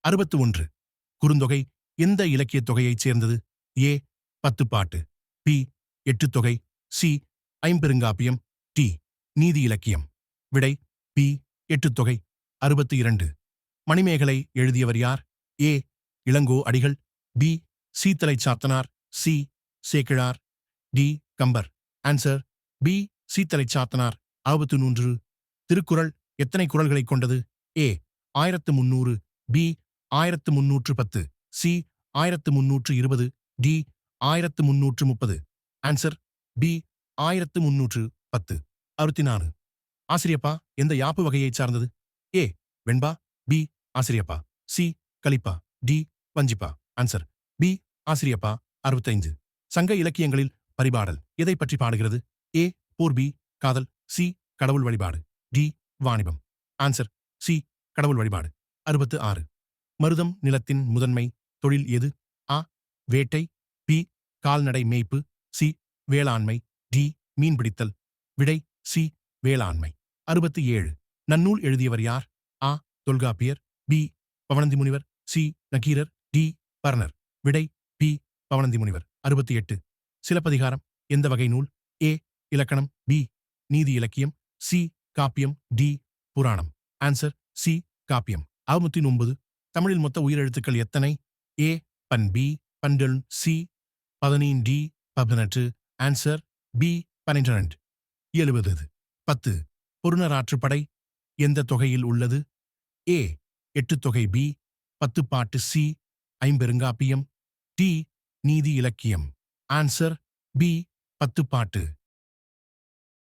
61. குறுந்தொகை எந்த இலக்கியத் தொகையைச் சேர்ந்தது? ஏ. பத்துப்பாட்டு. பி. எட்டுத்தொகை. சி. ஐம்பெருங்காப்பியம். டி. நீதி இலக்கியம். விடை பி. எட்டுத்தொகை. 62. மணிமேகலை எழுதியவர் யார்? A. Ilango Adigal. B. Seethalai Sathanar. C. Sekkizhar. D. Kambar. Answer B. Seethalai Sathanar. 63. Thirukkural எத்தனை குறள்களைக் கொண்டது? A. 1300. B. 1310. C. 1320. D. 1330. Answer B. 1310. 64. ஆசிரியப்பா எந்த யாப்பு வகையைச் சார்ந்தது? ஏ. வெண்பா. பி. ஆசிரியப்பா. சி. கலிப்பா. டி. வஞ்சிப்பா. Answer B. ஆசிரியப்பா. 65. சங்க இலக்கியங்களில் பரிபாடல் எதை பற்றி பாடுகிறது? ஏ. போர். பி. காதல். சி. கடவுள் வழிபாடு. டி. வாணிபம். Answer C. கடவுள் வழிபாடு. 66. மருதம் நிலத்தின் முதன்மை தொழில் எது? ஆ. வேட்டை. பி. கால்நடை மேய்ப்பு. சி. வேளாண்மை. டி. மீன்பிடித்தல். விடை சி. வேளாண்மை. 67. நன்னூல் எழுதியவர் யார்? ஆ. தொல்காப்பியர். பி. பவணந்தி முனிவர். சி. நக்கீரர். டி. பரணர். விடை பி. பவணந்தி முனிவர். 68. சிலப்பதிகாரம் எந்த வகை நூல்? ஏ. இலக்கணம். பி. நீதி இலக்கியம். சி. காப்பியம். டி. புராணம். Answer C. காப்பியம். 69. தமிழில் மொத்த உயிரெழுத்துக்கள் எத்தனை? ஏ. பன். பி. பண்டெண். சி. 15. டி. 18. Answer B. 12. 70. 10. பொருநராற்றுப்படை எந்த தொகையில் உள்ளது? ஏ. எட்டுத்தொகை. பி. பத்துப்பாட்டு. சி. ஐம்பெருங்காப்பியம். டி. நீதி இலக்கியம். Answer B. பத்துப்பாட்டு.